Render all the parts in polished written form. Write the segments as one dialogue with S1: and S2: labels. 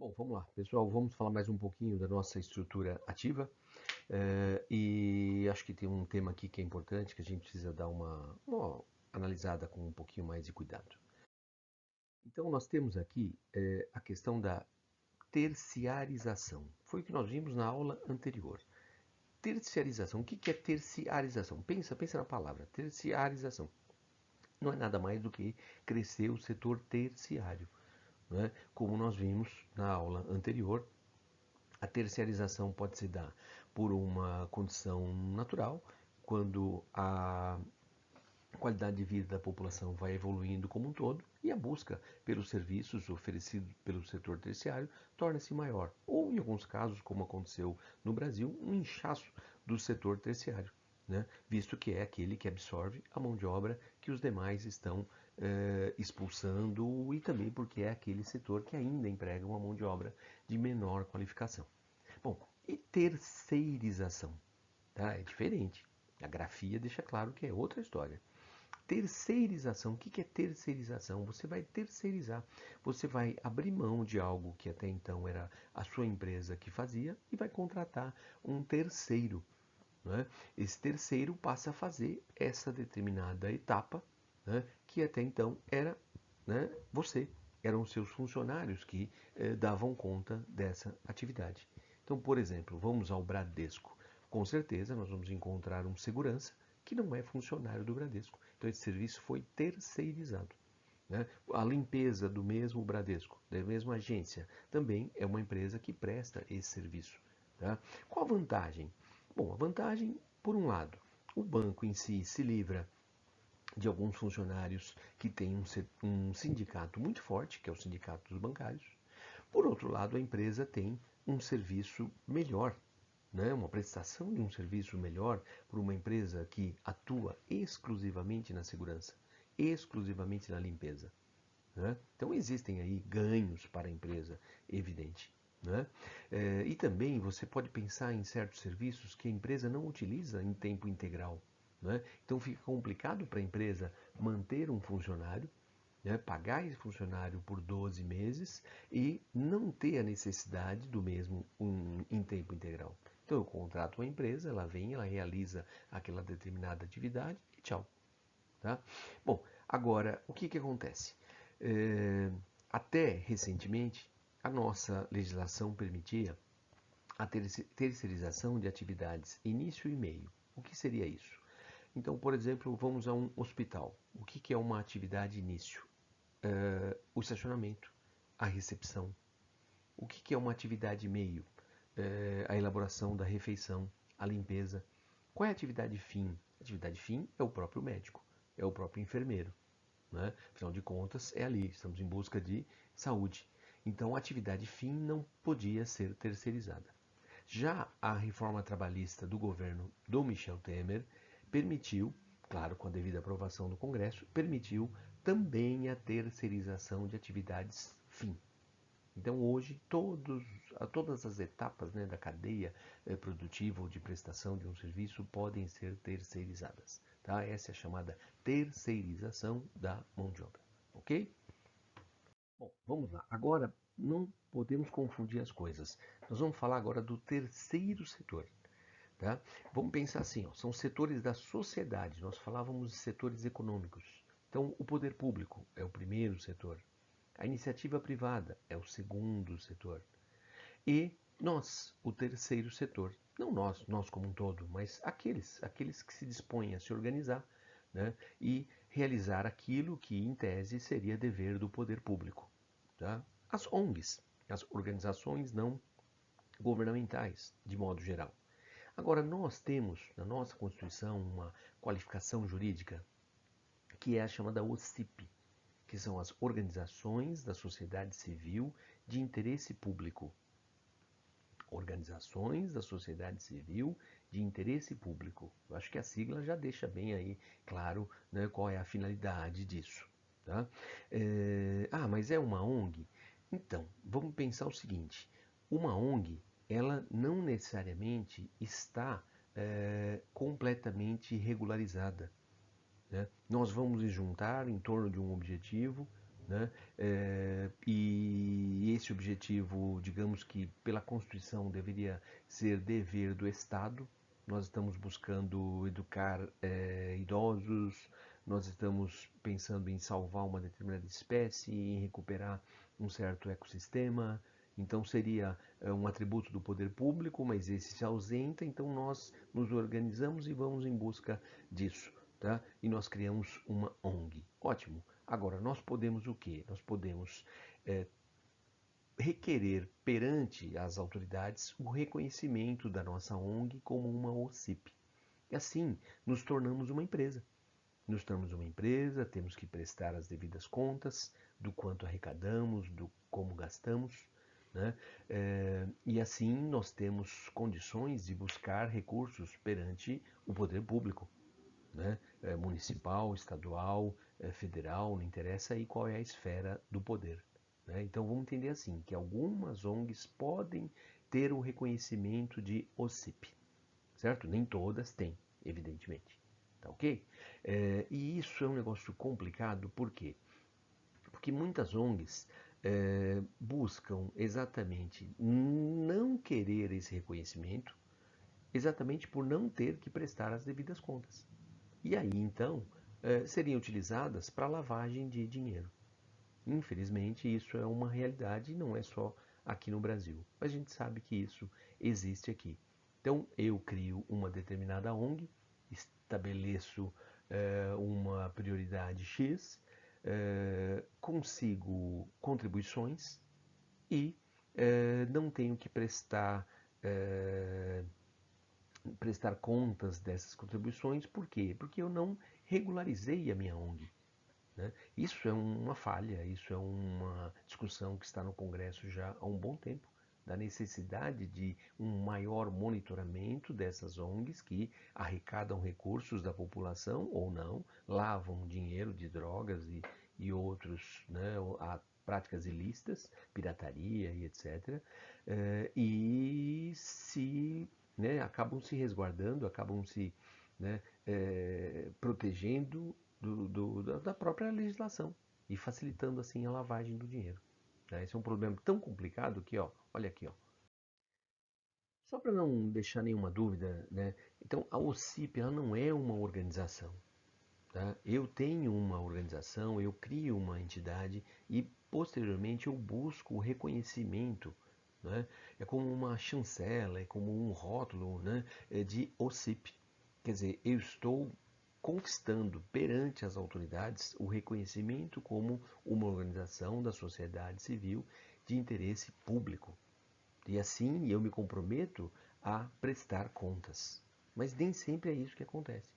S1: Bom, vamos lá, pessoal. Vamos falar mais um pouquinho da nossa estrutura ativa. E acho que tem um tema aqui que é importante, que a gente precisa dar uma analisada com um pouquinho mais de cuidado. Então, nós temos aqui a questão da terciarização. Foi o que nós vimos na aula anterior. Terciarização. O que é terciarização? Pensa na palavra. Terciarização. Não é nada mais do que crescer o setor terciário, né? Como nós vimos na aula anterior, a terciarização pode se dar por uma condição natural, quando a qualidade de vida da população vai evoluindo como um todo e a busca pelos serviços oferecidos pelo setor terciário torna-se maior. Ou, em alguns casos, como aconteceu no Brasil, um inchaço do setor terciário, né? Visto que é aquele que absorve a mão de obra que os demais estão expulsando e também porque é aquele setor que ainda emprega uma mão de obra de menor qualificação. Bom, e terceirização? Tá? É diferente. A grafia deixa claro que é outra história. Terceirização, o que é terceirização? Você vai terceirizar, você vai abrir mão de algo que até então era a sua empresa que fazia e vai contratar um terceiro, né? Esse terceiro passa a fazer essa determinada etapa, né, que até então era, né, você, eram os seus funcionários que davam conta dessa atividade. Então, por exemplo, vamos ao Bradesco. Com certeza nós vamos encontrar um segurança que não é funcionário do Bradesco. Então esse serviço foi terceirizado, né? A limpeza do mesmo Bradesco, da mesma agência, também é uma empresa que presta esse serviço. Tá? Qual a vantagem? Bom, a vantagem, por um lado, o banco em si se livra de alguns funcionários que têm um sindicato muito forte, que é o sindicato dos bancários. Por outro lado, a empresa tem um serviço melhor, né? Uma prestação de um serviço melhor para uma empresa que atua exclusivamente na segurança, exclusivamente na limpeza, né? Então existem aí ganhos para a empresa, evidente, né? E também você pode pensar em certos serviços que a empresa não utiliza em tempo integral, né? Então fica complicado para a empresa manter um funcionário, né, pagar esse funcionário por 12 meses e não ter a necessidade do mesmo em tempo integral. Então eu contrato uma empresa, ela vem, ela realiza aquela determinada atividade e tchau. Tá? Bom, agora o que acontece? Até recentemente, a nossa legislação permitia a terceirização de atividades início e meio. O que seria isso? Então, por exemplo, vamos a um hospital. O que é uma atividade início? O estacionamento, a recepção. O que é uma atividade meio? A elaboração da refeição, a limpeza. Qual é a atividade fim? A atividade fim é o próprio médico, é o próprio enfermeiro, né? Afinal de contas, é ali, estamos em busca de saúde. Então, a atividade fim não podia ser terceirizada. Já a reforma trabalhista do governo do Michel Temer permitiu, claro, com a devida aprovação do Congresso, permitiu também a terceirização de atividades fim. Então hoje todas as etapas, né, da cadeia produtiva ou de prestação de um serviço podem ser terceirizadas. Tá? Essa é a chamada terceirização da mão de obra. Ok? Bom, vamos lá. Agora não podemos confundir as coisas. Nós vamos falar agora do terceiro setor. Tá? Vamos pensar assim, ó, são setores da sociedade. Nós falávamos de setores econômicos. Então, o poder público é o primeiro setor. A iniciativa privada é o segundo setor. E nós, o terceiro setor. Não nós como um todo, mas aqueles que se dispõem a se organizar, né, e realizar aquilo que, em tese, seria dever do poder público. Tá? As ONGs, as organizações não governamentais, de modo geral. Agora, nós temos na nossa Constituição uma qualificação jurídica que é a chamada OCIP, que são as organizações da sociedade civil de interesse público. Organizações da sociedade civil de interesse público. Eu acho que a sigla já deixa bem aí claro, né, qual é a finalidade disso. Tá? Mas é uma ONG? Então, vamos pensar o seguinte: uma ONG, ela não necessariamente está completamente regularizada, né? Nós vamos nos juntar em torno de um objetivo, né? E esse objetivo, digamos que pela Constituição, deveria ser dever do Estado. Nós estamos buscando educar idosos, nós estamos pensando em salvar uma determinada espécie, em recuperar um certo ecossistema. Então seria um atributo do poder público, mas esse se ausenta, então nós nos organizamos e vamos em busca disso. Tá? E nós criamos uma ONG. Ótimo. Agora, nós podemos o quê? Nós podemos requerer perante as autoridades o reconhecimento da nossa ONG como uma OCIP. E assim, nos tornamos uma empresa. Nos tornamos uma empresa, temos que prestar as devidas contas do quanto arrecadamos, do como gastamos, né? E assim nós temos condições de buscar recursos perante o poder público, né? Municipal, estadual, federal, não interessa aí qual é a esfera do poder. Né? Então vamos entender assim, que algumas ONGs podem ter o reconhecimento de OCIP, certo? Nem todas têm, evidentemente. Tá ok? E isso é um negócio complicado, por quê? Porque muitas ONGs buscam exatamente não querer esse reconhecimento, exatamente por não ter que prestar as devidas contas. E aí, então, seriam utilizadas para lavagem de dinheiro. Infelizmente, isso é uma realidade e não é só aqui no Brasil. Mas a gente sabe que isso existe aqui. Então, eu crio uma determinada ONG, estabeleço uma prioridade X, consigo contribuições e não tenho que prestar contas dessas contribuições. Por quê? Porque eu não regularizei a minha ONG. Né? Isso é uma falha, isso é uma discussão que está no Congresso já há um bom tempo, da necessidade de um maior monitoramento dessas ONGs que arrecadam recursos da população ou não, lavam dinheiro de drogas e outros, né, práticas ilícitas, pirataria e etc. E se acabam se resguardando, acabam se né, protegendo da própria legislação e facilitando assim a lavagem do dinheiro. Né? Esse é um problema tão complicado que, ó, olha aqui, ó. Só para não deixar nenhuma dúvida, né? Então a OCIP ela não é uma organização. Tá? Eu tenho uma organização, eu crio uma entidade e posteriormente eu busco o reconhecimento. Né? É como uma chancela, é como um rótulo, né, de OCIP. Quer dizer, eu estou conquistando perante as autoridades o reconhecimento como uma organização da sociedade civil de interesse público. E assim eu me comprometo a prestar contas. Mas nem sempre é isso que acontece.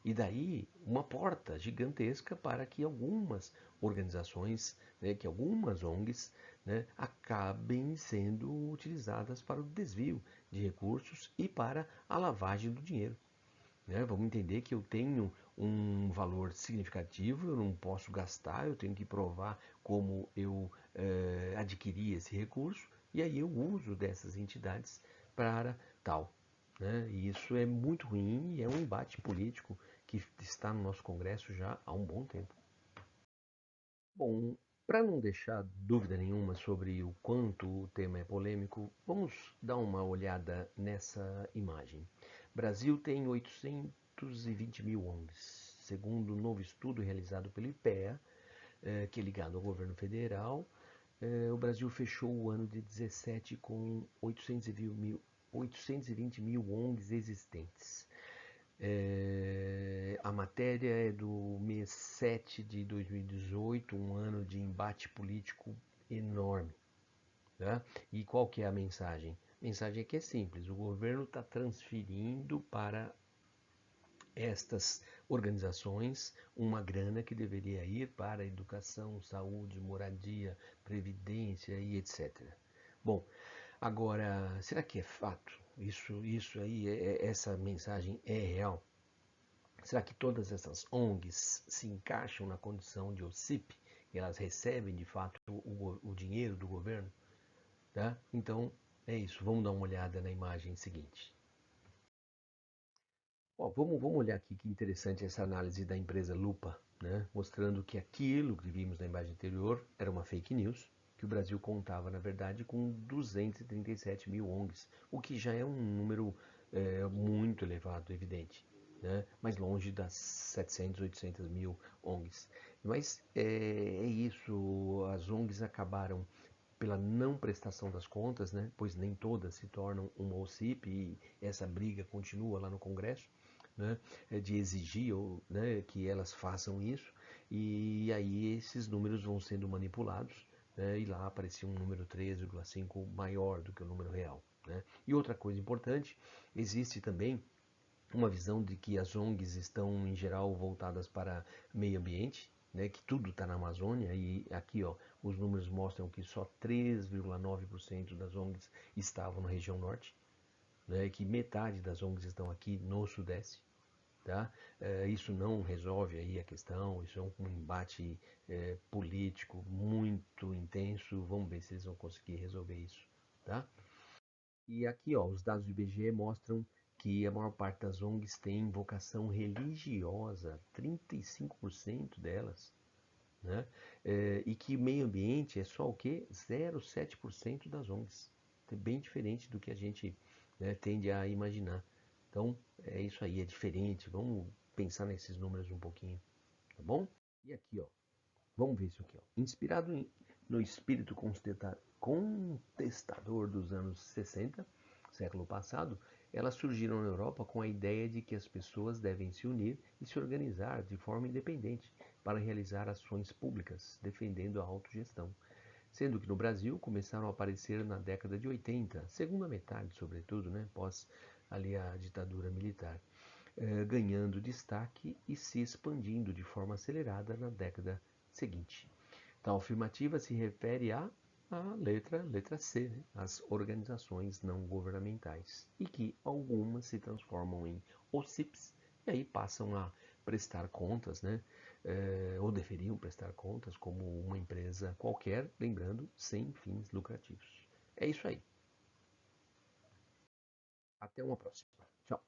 S1: E daí uma porta gigantesca para que algumas organizações, né, que algumas ONGs, né, acabem sendo utilizadas para o desvio de recursos e para a lavagem do dinheiro. Né? Vamos entender que eu tenho um valor significativo, eu não posso gastar, eu tenho que provar como eu adquiri esse recurso e aí eu uso dessas entidades para tal. Né? E isso é muito ruim e é um embate político que está no nosso Congresso já há um bom tempo. Bom, para não deixar dúvida nenhuma sobre o quanto o tema é polêmico, vamos dar uma olhada nessa imagem. Brasil tem 820 mil ONGs, segundo um novo estudo realizado pelo IPEA, que é ligado ao governo federal. O Brasil fechou o ano de 17 com 820 mil ONGs existentes. A matéria é do mês 7 de 2018, um ano de embate político enorme. Tá? E qual que é a mensagem? A mensagem é que é simples, o governo está transferindo para estas organizações uma grana que deveria ir para educação, saúde, moradia, previdência e etc. Bom, agora, será que é fato? Isso aí, essa mensagem é real? Será que todas essas ONGs se encaixam na condição de OCIP? Elas recebem de fato o dinheiro do governo? Tá? Então é isso, vamos dar uma olhada na imagem seguinte. Ó, vamos olhar aqui que interessante essa análise da empresa Lupa. né, mostrando que aquilo que vimos na imagem anterior era uma fake news, que o Brasil contava, na verdade, com 237 mil ONGs, o que já é um número muito elevado, evidente, né, mas longe das 700, 800 mil ONGs. Mas é isso, as ONGs acabaram pela não prestação das contas, né, pois nem todas se tornam uma OCIP e essa briga continua lá no Congresso, né, de exigir né, que elas façam isso, e aí esses números vão sendo manipulados, né, e lá aparecia um número 13,5 maior do que o número real. Né. E outra coisa importante, existe também uma visão de que as ONGs estão em geral voltadas para meio ambiente, né, que tudo está na Amazônia, e aqui ó, os números mostram que só 3,9% das ONGs estavam na região norte, né, que metade das ONGs estão aqui no Sudeste. Tá? Isso não resolve aí a questão, isso é um embate político muito intenso, vamos ver se eles vão conseguir resolver isso. Tá? E aqui ó, os dados do IBGE mostram que a maior parte das ONGs tem vocação religiosa, 35% delas, né? E que meio ambiente é só o quê? 0,7% das ONGs. É bem diferente do que a gente, né, tende a imaginar. Então, é isso aí, é diferente. Vamos pensar nesses números um pouquinho, tá bom? E aqui, ó, vamos ver isso aqui, ó. Inspirado no espírito contestador dos anos 60, século passado, elas surgiram na Europa com a ideia de que as pessoas devem se unir e se organizar de forma independente para realizar ações públicas, defendendo a autogestão. Sendo que no Brasil começaram a aparecer na década de 80, segunda metade, sobretudo, né, pós ali a ditadura militar, ganhando destaque e se expandindo de forma acelerada na década seguinte. Tal afirmativa se refere à letra C, né? As organizações não governamentais, e que algumas se transformam em OCIPs e aí passam a prestar contas, né? Ou deveriam prestar contas como uma empresa qualquer, lembrando, sem fins lucrativos. É isso aí. Até uma próxima. Tchau.